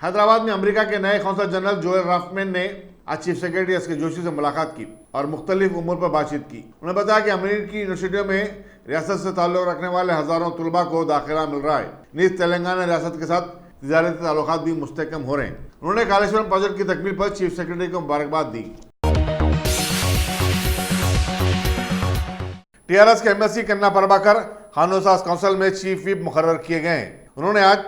हैदराबाद में अमेरिका के नए कौंसल जनरल जोएल राफ्टमैन ने आज चीफ सेक्रेटरी एस के जोशी से मुलाकात की और मुख्तलिफ उमूर पर बातचीत की। उन्होंने बताया कि अमेरिकी यूनिवर्सिटियों में रियासत से ताल्लुक रखने वाले हजारों तुलबा को दाखिला मिल रहा है। नीज तेलंगाना रियासत के साथ तिजारती ताल्लुकात भी मुस्तहकम हो रहे हैं। उन्होंने कालेश्वरम प्रोजेक्ट की तकमील पर चीफ सेक्रेटरी को मुबारकबाद दी। टीआरएस के एमएससी कन्ना प्रभाकर खानोसास काउंसिल में चीफ व्हिप मुकर्रर किए गए हैं। उन्होंने आज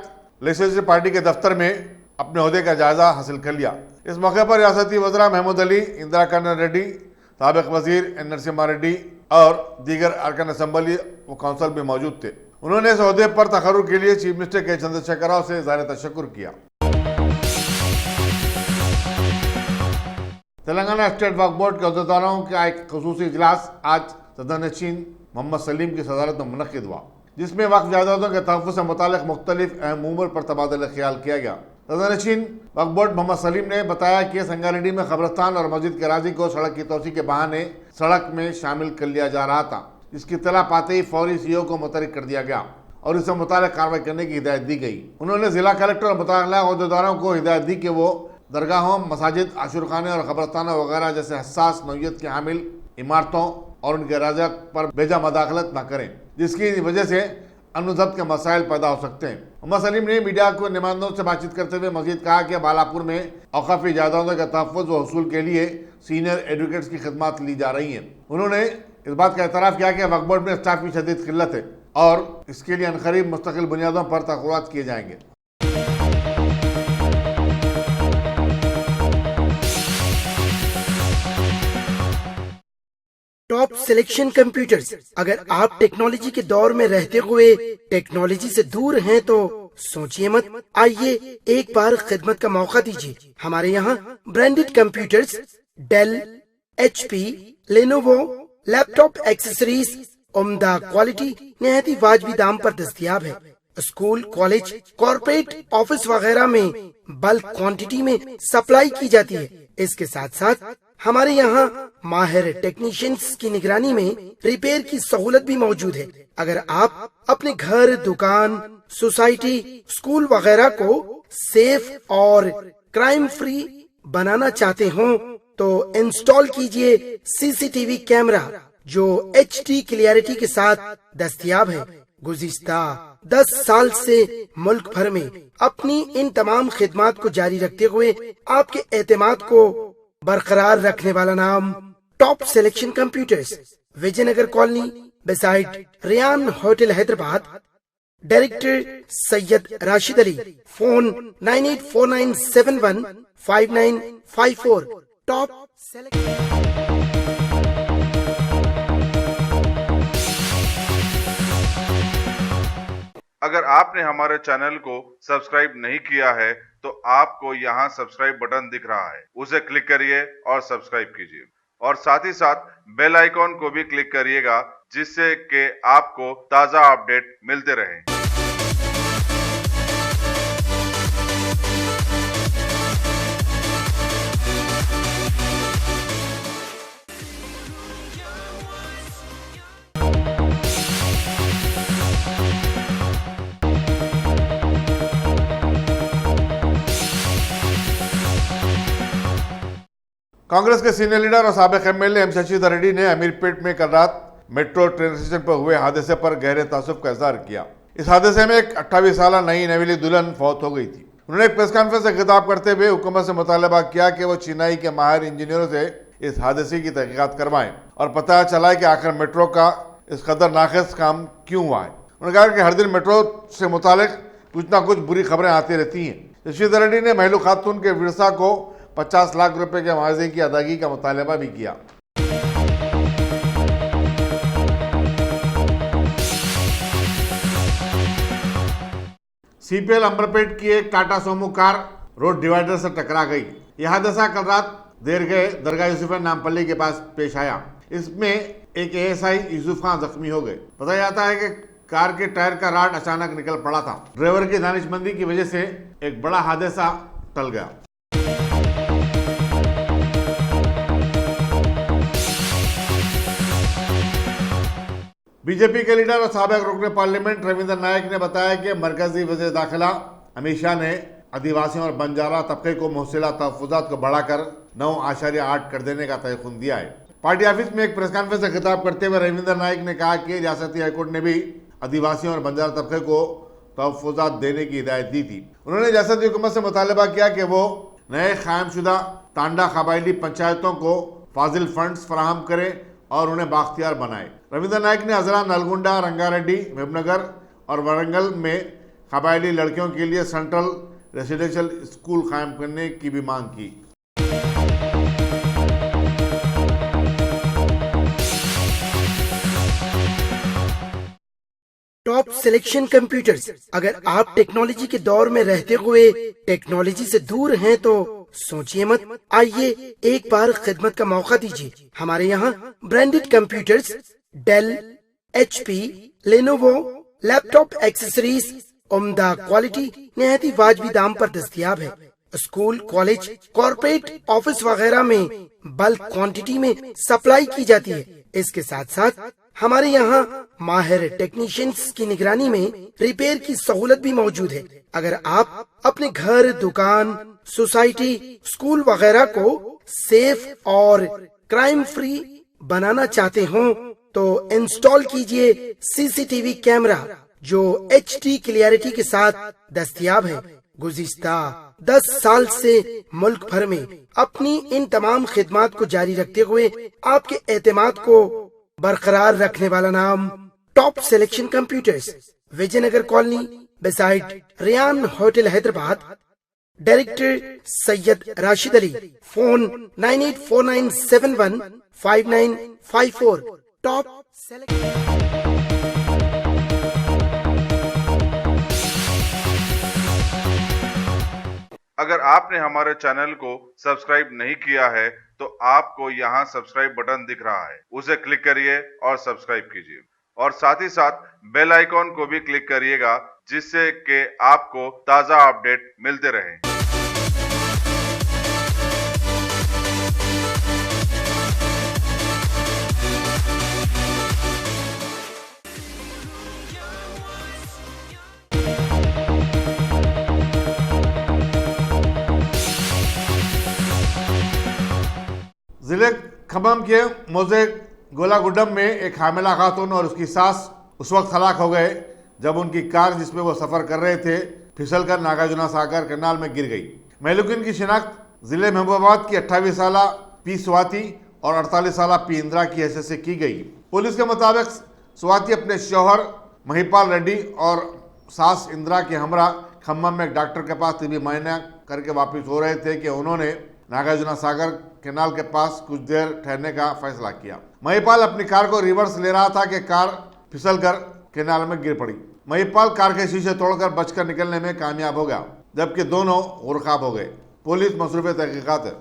लेजिस्लेटिव पार्टी के दफ्तर में अपने ओहदे का जायजा हासिल कर लिया। इस मौके पर रियासती वज़रा महमूद अली, इंदिरा कर्नल रेड्डी, साबिक वजीर एन नरसिम्हा रेड्डी और दीगर अरकान असम्बली व काउंसिल भी मौजूद थे। उन्होंने इस ओहदे पर तकर्रुर के लिए चीफ मिनिस्टर के चंद्रशेखर राव से इज़हार तशक्कुर किया। तेलंगाना स्टेट वक्फ बोर्ड के अहदेदारों का एक खुसूसी इजलास आज सदर-ए-नशीन मोहम्मद सलीम की सदारत में मुनक्किद हुआ, जिसमें वक्फ जायदादों के तहफ़्फ़ुज़ से मुताल्लिक़ मुख्तलिफ अहम उमूर पर तबादला ख्याल किया गया। सदर-ए-नशीन वक्फ बोर्ड मोहम्मद सलीम ने बताया कि संगारेड्डी में कब्रिस्तान और मस्जिद के राजी को सड़क की तोसी के बहाने सड़क में शामिल कर लिया जा रहा था। इसकी इत्तला पाते ही फौरी सीओ को मुतरिक कर दिया गया और इससे मुताल्लिक़ कार्रवाई करने की हिदायत दी गई। उन्होंने जिला कलेक्टर और मुतअल्लिक़ अहदेदारों को हिदायत दी कि वो दरगाहों, मसाजिद, आशुरखाने और कब्रिस्तानों वगैरह जैसे हसास नौइयत की हामिल इमारतों और उनके राजा पर बेजा मदाखलत न करें, जिसकी वजह से अमन ज़ब्त के मसाइल पैदा हो सकते हैं। मोहम्मद सलीम ने मीडिया को नुमाइंदों से बातचीत करते हुए मजीद कहा कि बालापुर में औक़ाफ़ी जायदादों के तहफ़्फ़ुज़ व हसूल के लिए सीनियर एडवोकेट्स की खिदमत ली जा रही हैं। उन्होंने इस बात का एतराफ़ किया कि वक्फ बोर्ड में स्टाफ की शदीद किल्लत है और इसके लिए अनक़रीब मुस्तकिल बुनियादों पर तक़र्रुरात किए जाएंगे। Top selection computers. अगर आप टेक्नोलॉजी के दौर में रहते हुए टेक्नोलॉजी से दूर हैं तो सोचिए मत, आइए एक बार खिदमत का मौका दीजिए। हमारे यहाँ branded computers Dell, HP, Lenovo, laptop accessories उम्दा क्वालिटी निहायत ही वाजबी दाम पर दस्तयाब है। स्कूल, कॉलेज, कॉर्पोरेट, ऑफिस वगैरह में बल्क क्वांटिटी में सप्लाई की जाती है। इसके साथ साथ हमारे यहाँ माहिर टेक्नीशियंस की निगरानी में रिपेयर की सहूलत भी मौजूद है। अगर आप अपने घर, दुकान, सोसाइटी, स्कूल वगैरह को सेफ और क्राइम फ्री बनाना चाहते हो तो इंस्टॉल कीजिए CCTV कैमरा जो HD क्लियरिटी के साथ दस्तयाब है। गुज़िश्ता 10 साल से मुल्क भर में अपनी इन तमाम खिदमात को जारी रखते हुए आपके एतमाद को बरकरार रखने वाला नाम top selection computers, Vijaynagar colony beside Riyan hotel Hyderabad. Director Syed Rashid Ali. Phone 9849715954। Top अगर आपने हमारे चैनल को सब्सक्राइब नहीं किया है तो आपको यहाँ सब्सक्राइब बटन दिख रहा है, उसे क्लिक करिए और सब्सक्राइब कीजिए और साथ ही साथ बेल आइकॉन को भी क्लिक करिएगा जिससे कि आपको ताज़ा अपडेट मिलते रहें। कांग्रेस के सीनियर लीडर और साबिक MLA एम शशिधर रेड्डी ने अमीरपेट में कल रात मेट्रो ट्रेन स्टेशन पर हुए हादसे पर गहरे तासुब का इजहार किया। इस हादसे में एक 28 साल नई नवेली दुल्हन फौत हो गई थी। उन्होंने एक प्रेस कॉन्फ्रेंस से खिताब करते हुए हुकूमत से मुतालबा किया कि वो चेन्नई के माहिर इंजीनियरों से इस हादसे की तहकीकात करवाएं और पता चला कि आखिर मेट्रो का इस कदर नाक़िस काम क्यों हुआ है। उन्होंने कहा कि हर दिन मेट्रो से मुतालिक कुछ ना कुछ बुरी खबरें आती रहती हैं। शशिधर रेड्डी ने महलू खातून के विरसा को 50 लाख रुपए के मुआवजे की अदायगी का मुतालबा भी किया। CPL अंबरपेट की एक टाटा सोमो कार रोड डिवाइडर से टकरा गई। यह हादसा कल रात देर गए दरगाह यूसुफैन नामपल्ली के पास पेश आया। इसमें एक ASI यूसुफ खान जख्मी हो गए। बताया जाता है कि कार के टायर का राड अचानक निकल पड़ा था। ड्राइवर की दानिशमंदी की वजह से एक बड़ा हादसा टल गया। बीजेपी के लीडर और साबिक रुकन पार्लियामेंट रविंद्र नायक ने बताया कि मरकजी वज़ीर दाखिला अमित शाह ने आदिवासियों और बंजारा तबके को मुहसिला तहफुजात को बढ़ाकर 9.8 कर देने का तयखुन दिया है। पार्टी ऑफिस में एक प्रेस कॉन्फ्रेंस से खिताब करते हुए रविंद्र नाइक ने कहा कि रियासती हाईकोर्ट ने भी आदिवासियों और बंजारा तबके को तहफुजात देने की हिदायत दी थी। उन्होंने रियासती हुकूमत से मुतालबा किया कि वो नए कायमशुदा तांडा कबायली पंचायतों को फाजिल फंड्स फराहम करें और उन्हें बाख्तियार बनाए। रविंद्र नाइक ने हजरा, नलगुंडा, रंगारेड्डी, मेहबूबनगर और वरंगल में कबायली लड़कियों के लिए सेंट्रल रेसिडेंशियल स्कूल कायम करने की भी मांग की। Top selection computers. अगर आप टेक्नोलॉजी के दौर में रहते हुए टेक्नोलॉजी से दूर हैं तो सोचिए मत, आइए एक बार खिदमत का मौका दीजिए। हमारे यहाँ branded computers Dell, HP, Lenovo, laptop accessories उम्दा क्वालिटी निहायती वाजबी दाम पर दस्तयाब है। स्कूल, कॉलेज, कॉर्पोरेट, ऑफिस वगैरह में बल्क क्वांटिटी में सप्लाई की जाती है। इसके साथ साथ हमारे यहाँ माहिर टेक्नीशियंस की निगरानी में रिपेयर की सहूलत भी मौजूद है। अगर आप अपने घर, दुकान, सोसाइटी, स्कूल वगैरह को सेफ और क्राइम फ्री बनाना चाहते हो तो इंस्टॉल कीजिए CCTV कैमरा जो HD क्लियरिटी के साथ दस्तयाब है। गुज़िश्ता 10 साल से मुल्क भर में अपनी इन तमाम खिदमात को जारी रखते हुए आपके एतमाद को बरकरार रखने वाला नाम top selection computers, Vijaynagar colony beside Riyan hotel, Hyderabad. Director Syed Rashid Ali. Phone 9849715954। Top अगर आपने हमारे चैनल को सब्सक्राइब नहीं किया है तो आपको यहाँ सब्सक्राइब बटन दिख रहा है, उसे क्लिक करिए और सब्सक्राइब कीजिए और साथ ही साथ बेल आइकॉन को भी क्लिक करिएगा जिससे कि आपको ताज़ा अपडेट मिलते रहें। जिले खम्मम के मोजे गोलागुड्डम में एक हामिला खातून और उसकी सास उस वक्त हलाक हो गए जब उनकी कार जिसमें वो सफर कर रहे थे फिसलकर नागार्जुना सागर कैनाल में गिर गई। महलूकिन की शिनाख्त जिले महबूबाबाद की 28 साल पी स्वाति और 48 साल पी इंदिरा की हैसियत से की गई। पुलिस के मुताबिक स्वाति अपने शौहर महिपाल रेड्डी और सास इंदिरा के हमरा खम्मम में एक डॉक्टर के पास तिबी मुआयना करके वापस हो रहे थे कि उन्होंने नागार्जुना सागर कैनाल के पास कुछ देर ठहरने का फैसला किया। महिपाल अपनी कार को रिवर्स ले रहा था कि कार फिसलकर कैनाल में गिर पड़ी। महिपाल कार के शीशे तोड़कर बचकर निकलने में कामयाब हो गया जबकि दोनों गुरखाब हो गए। पुलिस मसरूफ तहकीकात है।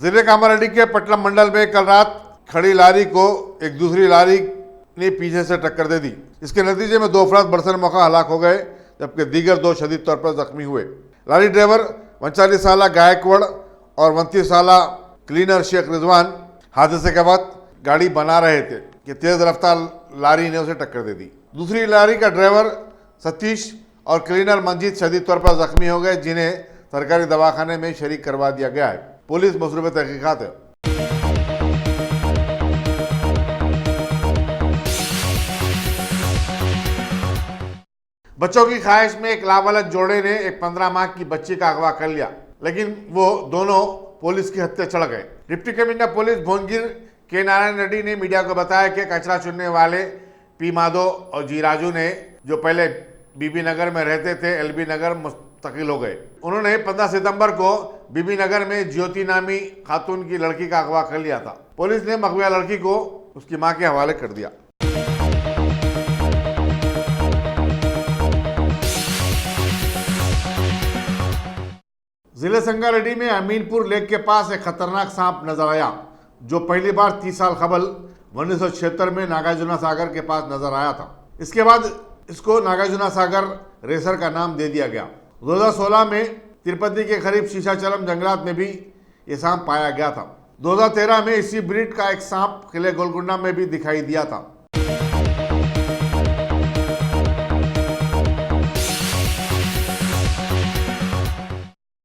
जिले कामारेड्डी के पटलम मंडल में कल रात खड़ी लारी को एक दूसरी लारी ने पीछे से टक्कर दे दी। इसके नतीजे में 2 अफराद बरसर मौका हलाक हो गए जबकि दीगर 2 शदीद तौर पर जख्मी हुए। लारी ड्राइवर 39 साल गायकवाड़ और 29 साल क्लीनर शेख रिजवान हादसे के बाद गाड़ी बना रहे थे कि तेज रफ्तार लारी ने उसे टक्कर दे दी। दूसरी लारी का ड्राइवर सतीश और क्लीनर मंजीत शदीद तौर पर जख्मी हो गए जिन्हें सरकारी दवाखाने में शरीक करवा दिया गया है। पुलिस मसरूफ तहकीकात है। बच्चों की ख्वाहिश में एक लावालद जोड़े ने एक 15 माह की बच्ची का अगवा कर लिया लेकिन वो दोनों पुलिस की हत्या चढ़ गए। डिप्टी कमिश्नर पुलिस भोनगिर के नारायण रेड्डी ने मीडिया को बताया कि कचरा चुनने वाले पी माधो और जी राजू ने जो पहले बीबी नगर में रहते थे LB नगर मुस्तकिल हो गए। उन्होंने 15 सितंबर को बीबी नगर में ज्योति नामी खातून की लड़की का अगवा कर लिया था। पुलिस ने मगविया लड़की को उसकी मां के हवाले कर दिया। जिले संगारेड्डी में अमीनपुर लेक के पास एक खतरनाक सांप नजर आया जो पहली बार 30 साल कबल 1976 में नागार्जुना सागर के पास नजर आया था। इसके बाद इसको नागार्जुना सागर रेसर का नाम दे दिया गया। 2016 में तिरुपति के करीब शीशाचलम जंगलात में भी ये सांप पाया गया था। 2013 में इसी ब्रीड का एक सांप किले गोलकुंडा में भी दिखाई दिया था।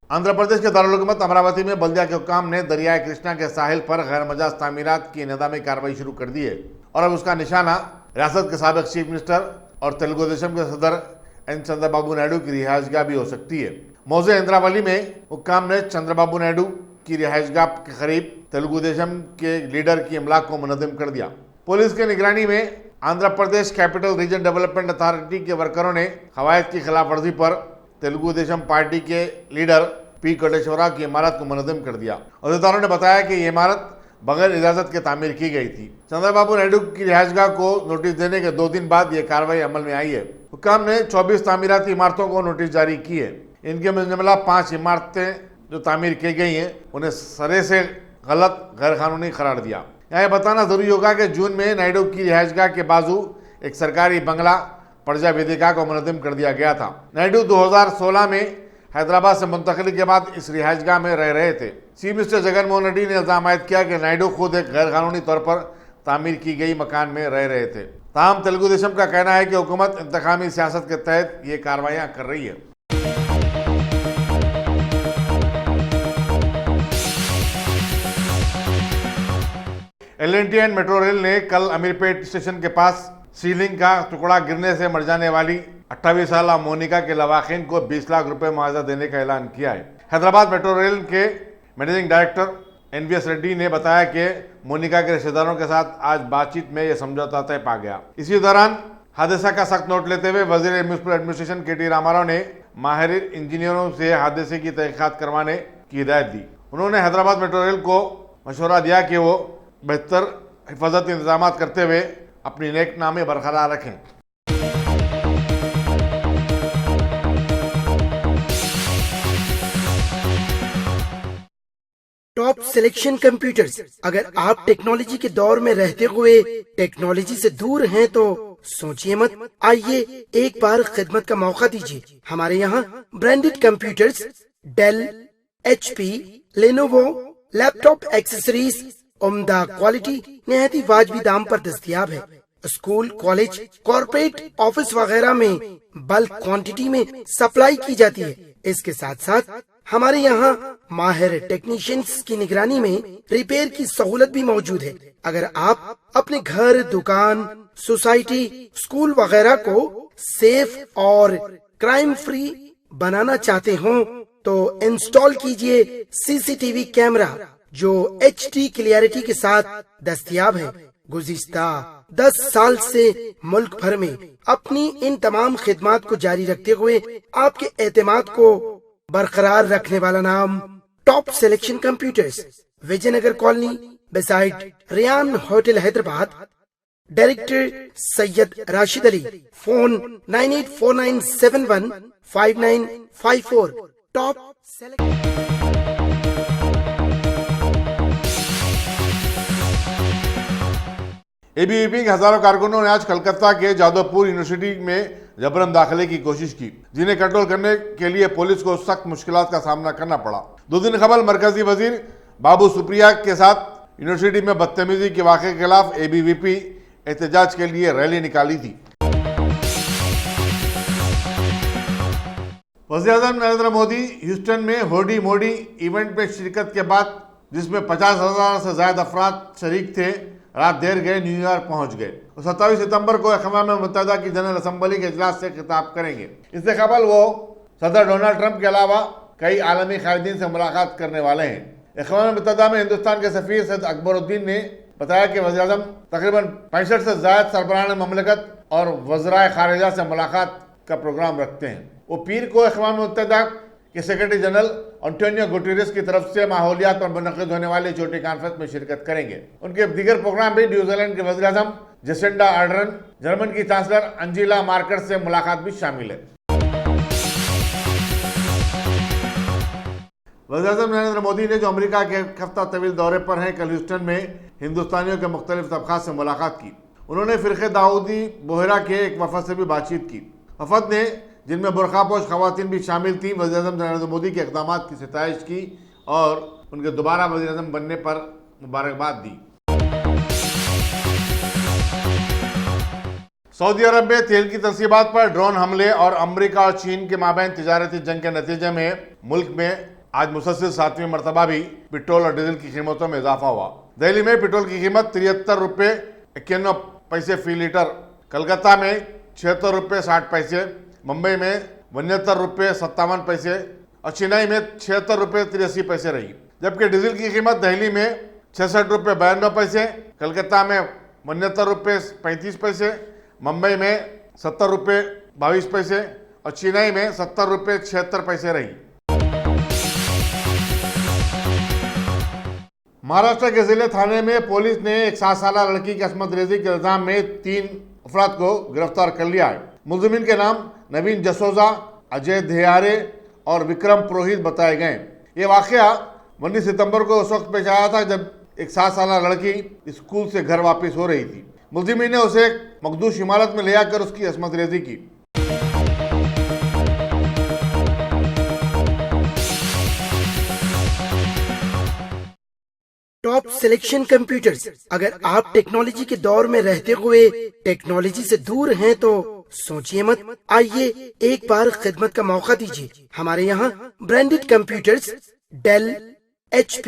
आंध्र प्रदेश के दारुल हुकूमत अमरावती में बल्दिया के हुक्काम ने दरियाए कृष्णा के साहिल पर गैर मजाज तामीरात की निदामी कार्रवाई शुरू कर दी है और अब उसका निशाना रियासत के साबिक चीफ मिनिस्टर और तेलुगु देशम के सदर एन चंद्रबाबू नायडू की रिहाइशगाह भी हो सकती है। मौजे इंद्रावली में हुक्काम ने चंद्रबाबू नायडू की रिहाइशगाह के करीब तेलुगु देशम के लीडर की इमलाक को मुनज़्ज़म कर दिया। पुलिस की निगरानी में Andhra Pradesh capital region development authority के वर्करों ने कवायद की खिलाफ वर्जी पर तेलुगु देशम पार्टी के लीडर पी कोटेश्वरा की इमारत को मुनज़्ज़म कर दिया। अहदेदारों ने बताया कि ये इमारत बगैर इजाजत के तामीर की गई थी। चंद्रबाबू नायडू की रिहाइशगाह को नोटिस देने के 2 दिन बाद ये कार्रवाई अमल में आई है। हुक्काम ने 24 तामीराती इमारतों को नोटिस जारी की है। इनके मुजमला 5 इमारतें जो तामीर की गई हैं उन्हें सरे से गलत गैर कानूनी करार दिया। यहाँ यह बताना जरूरी होगा कि जून में नायडू की रिहाइशगाह के बाजू एक सरकारी बंगला प्रजा वेदिका को मुनज़्ज़म कर दिया गया था। नायडू 2016 में हैदराबाद से मुंतकिली के बाद इस रिहाइशगाह में रह रहे थे। चीफ मिनिस्टर जगन मोहन रेड्डी ने इल्जाम आयद किया कि नायडू खुद एक गैर कानूनी तौर पर तामीर की गई मकान में रह रहे थे। ताहम तेलुगु देशम का कहना है कि हुकूमत इंतकामी सियासत के तहत ये कार्रवाइयाँ कर रही है। एल&टी एंड मेट्रो रेल ने कल अमीरपेट स्टेशन के पास सीलिंग का टुकड़ा गिरने से मर जाने वाली 28 साल मोनिका के लवाकिन को 20 लाख रुपए मुआवजा देने का ऐलान किया है। हैदराबाद मेट्रो रेल के मैनेजिंग डायरेक्टर एनवीएस रेड्डी ने बताया कि मोनिका के रिश्तेदारों के साथ आज बातचीत में यह समझौता तय पा गया। इसी दौरान हादसा का सख्त नोट लेते हुए वजीर म्युनिसिपल एडमिनिस्ट्रेशन के टी रामाराव ने माहिर इंजीनियरों से हादसे की तहकीकात करवाने की हिदायत दी। उन्होंने हैदराबाद मेट्रो रेल को मशवरा दिया कि वो बेहतर हिफाजती इंतजाम करते हुए अपनी नेकनामी बरकरार रखें। Top selection computers. अगर आप टेक्नोलॉजी के दौर में रहते हुए टेक्नोलॉजी से दूर हैं तो सोचिए मत, आइए एक बार खिदमत का मौका दीजिए। हमारे यहाँ branded computers Dell, HP, Lenovo, laptop accessories उम्दा क्वालिटी निहायत ही वाजबी दाम पर दस्तयाब है। स्कूल, कॉलेज, कॉर्पोरेट, ऑफिस वगैरह में बल्क क्वांटिटी में सप्लाई की जाती है। इसके साथ साथ हमारे यहाँ माहिर टेक्नीशियंस की निगरानी में रिपेयर की सहूलत भी मौजूद है। अगर आप अपने घर, दुकान, सोसाइटी, स्कूल वगैरह को सेफ और क्राइम फ्री बनाना चाहते हो तो इंस्टॉल कीजिए CCTV कैमरा जो HD क्लियरिटी के साथ दस्तयाब है। गुज़िश्ता 10 साल से मुल्क भर में अपनी इन तमाम खिदमात को जारी रखते हुए आपके एतमाद को बरकरार रखने वाला नाम top selection computers, Vijaynagar colony beside Riyan hotel Hyderabad. Director Syed Rashid Ali. Phone 9849715954। Top ABVP के हजारों कारकुनों ने आज कलकत्ता के जादवपुर यूनिवर्सिटी में जबरन दाखिले की कोशिश की, जिन्हें कंट्रोल करने के लिए पुलिस को सख्त मुश्किलात का सामना करना पड़ा। 2 दिन कबल मरकजी वजीर बाबू सुप्रिया के साथ यूनिवर्सिटी में बदतमीजी के वाक़े के खिलाफ ABVP एहतजाज के लिए रैली निकाली थी। वज़ीर-ए-आज़म नरेंद्र मोदी ह्यूस्टन में होडी मोडी इवेंट में शिरकत के बाद, जिसमें 50,000 से ज्यादा अफराद शरीक थे, रात देर गए न्यूयॉर्क पहुंच गए। 27 सितंबर को अक़वाम मुत्तहिदा की जनरल असम्बली के इजलास से खिताब करेंगे। इससे कबल वो सदर डोनाल्ड ट्रंप के अलावा कई आलमी कायदीन से मुलाकात करने वाले हैं। अक़वाम मुत्तहिदा में हिंदुस्तान के सफ़ीर सैयद अकबरुद्दीन ने बताया कि वज़ीर-ए-आज़म तकरीबन 65 से ज़ायद सरबराहान ममलकत और वज़राए ख़ारिजा से मुलाकात का प्रोग्राम रखते हैं। वो पीर को अक़वाम मुत्तहिदा के सेक्रेटरी जनरल एंटोनियो गुटेरेस की तरफ से माहौलियात पर मुनक़िद होने वाली छोटी कॉन्फ्रेंस में शिरकत करेंगे। उनके दीगर प्रोग्राम भी न्यूजीलैंड के वज़ीर-ए-आज़म जेसिंडा आर्डर्न, जर्मन की चांसलर अंजेला मार्केल से मुलाकात भी शामिल है। वज़ीर-ए-आज़म नरेंद्र मोदी ने, जो अमेरिका के हफ्ता तवील दौरे पर हैं, कल ह्यूस्टन में हिंदुस्तानियों के मुख्तलिफ तबक़ात से मुलाकात की। उन्होंने फ़िरक़े दाऊदी बोहरा के एक वफ़द से भी बातचीत की। वफ़द ने, जिनमें बुरखापोश ख़वातीन भी शामिल थीं, वज़ीर-ए-आज़म नरेंद्र मोदी के इक़दामात की सिताइश की और उनके दोबारा वज़ीर-ए-आज़म बनने पर मुबारकबाद दी। सऊदी अरब में तेल की तनसीबात पर ड्रोन हमले और अमेरिका और चीन के माबैन तिजारती जंग के नतीजे में मुल्क में आज मुसलसल 7वीं मरतबा भी पेट्रोल और डीजल की कीमतों में इजाफा हुआ। दिल्ली में पेट्रोल की कीमत 73 रुपये 91 पैसे फी लीटर, कलकत्ता में 76 रुपये 60 पैसे, मुंबई में 72 रुपये 57 पैसे और चेन्नई में 76 रुपये 83 पैसे रही। जबकि डीजल की कीमत दिल्ली में 66 रुपये 92 पैसे, कलकत्ता में 72 रुपये 35 पैसे, मुंबई में 70 रुपये 22 पैसे और चेन्नई में 70 रुपये 76 पैसे रही। महाराष्ट्र के जिले थाने में पुलिस ने एक 7 साला लड़की की असमत रेजी के इल्जाम में 3 अफराद को गिरफ्तार कर लिया है। मुलजिमीन के नाम नवीन जसोजा, अजय धेयारे और विक्रम पुरोहित बताए गए। ये वाकया 19 सितंबर को उस वक्त पेश आया था जब एक 7 साला लड़की स्कूल से घर वापस हो रही थी। मुलजिमीन ने उसे मखदूश इमारत में ले आकर उसकी असमत रेजी की। Top selection computers. अगर आप टेक्नोलॉजी के दौर में रहते हुए टेक्नोलॉजी से दूर हैं तो सोचिए मत, आइए एक बार खिदमत का मौका दीजिए। हमारे यहाँ branded computers Dell, HP,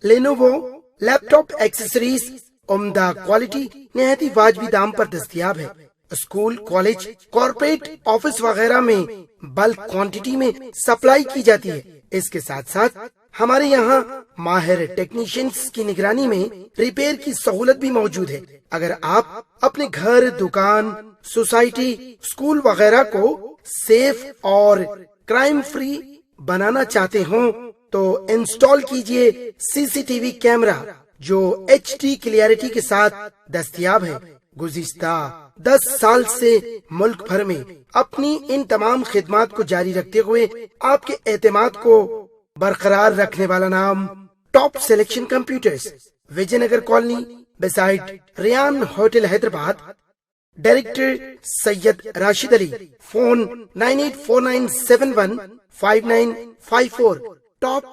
Lenovo, laptop accessories उम्दा क्वालिटी निहायत ही वाजबी दाम पर दस्तयाब है। स्कूल, कॉलेज, कॉर्पोरेट, ऑफिस वगैरह में बल्क क्वांटिटी में सप्लाई की जाती है। इसके साथ साथ हमारे यहाँ माहिर टेक्नीशियंस की निगरानी में रिपेयर की सहूलत भी मौजूद है। अगर आप अपने घर, दुकान, सोसाइटी, स्कूल वगैरह को सेफ और क्राइम फ्री बनाना चाहते हो तो इंस्टॉल कीजिए CCTV कैमरा जो HD क्लियरिटी के साथ दस्तयाब है। गुज़िश्ता 10 साल से मुल्क भर में अपनी इन तमाम खिदमात को जारी रखते हुए आपके एतमाद को बरकरार रखने वाला नाम top selection computers, Vijaynagar colony beside Riyan hotel Hyderabad. Director Syed Rashid Ali. Phone 9849715954। Top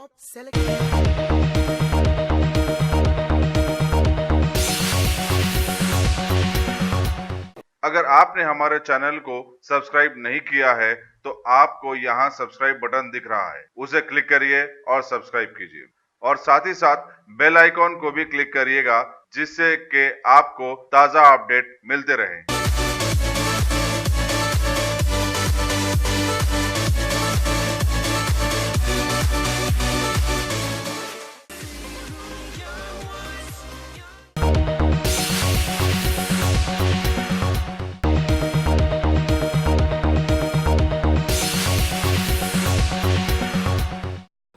अगर आपने हमारे चैनल को सब्सक्राइब नहीं किया है तो आपको यहाँ सब्सक्राइब बटन दिख रहा है, उसे क्लिक करिए और सब्सक्राइब कीजिए और साथ ही साथ बेल आइकॉन को भी क्लिक करिएगा जिससे कि आपको ताज़ा अपडेट मिलते रहें।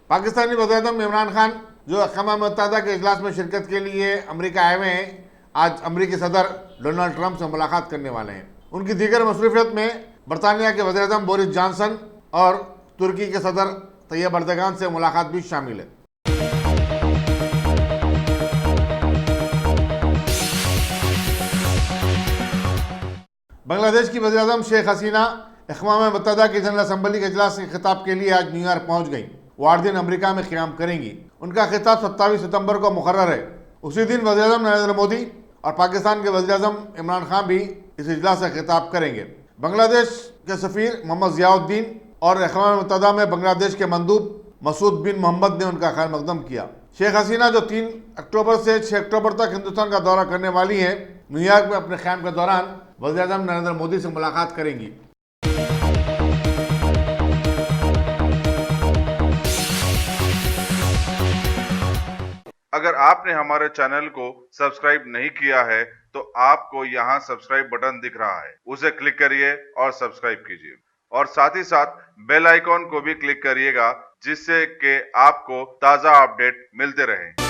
पाकिस्तानी वज़ीर-ए-आज़म इमरान खान जो अक़वाम मुत्तहिदा के इजलास में शिरकत के लिए अमेरिका आए हुए हैं, आज अमेरिकी सदर डोनाल्ड ट्रंप से मुलाकात करने वाले हैं। उनकी दीगर मसरूफियत में बरतानिया के वज़ीर-ए-आज़म बोरिस जॉनसन और तुर्की के सदर तैयब अर्दगान से मुलाकात भी शामिल है। बांग्लादेश की वज़ीर-ए-आज़म शेख हसीना अक़वाम मुत्तहिदा की जनरल असम्बली के इजलास के खिताब के लिए आज न्यूयॉर्क पहुँच गई। वो 8 दिन अमेरिका में क़याम करेंगी। उनका खिताब 27 सितंबर को मुकर्रर है। उसी दिन वज़ीर-ए-आज़म नरेंद्र मोदी और पाकिस्तान के वज़ीर-ए-आज़म इमरान खान भी इस इजलास से खिताब करेंगे। बांग्लादेश के सफ़ीर मोहम्मद ज़ियाउद्दीन और अक़वाम मुत्तहिदा में बांग्लादेश के मंदूब मसूद बिन मोहम्मद ने उनका खैर मकदम किया। शेख हसीना जो 3 अक्टूबर से 6 अक्टूबर तक हिंदुस्तान का दौरा करने वाली हैं, न्यूयॉर्क में अपने क़याम के दौरान वज़ीर-ए-आज़म नरेंद्र मोदी से मुलाकात करेंगी। अगर आपने हमारे चैनल को सब्सक्राइब नहीं किया है तो आपको यहाँ सब्सक्राइब बटन दिख रहा है, उसे क्लिक करिए और सब्सक्राइब कीजिए और साथ ही साथ बेल आइकॉन को भी क्लिक करिएगा जिससे कि आपको ताज़ा अपडेट मिलते रहें।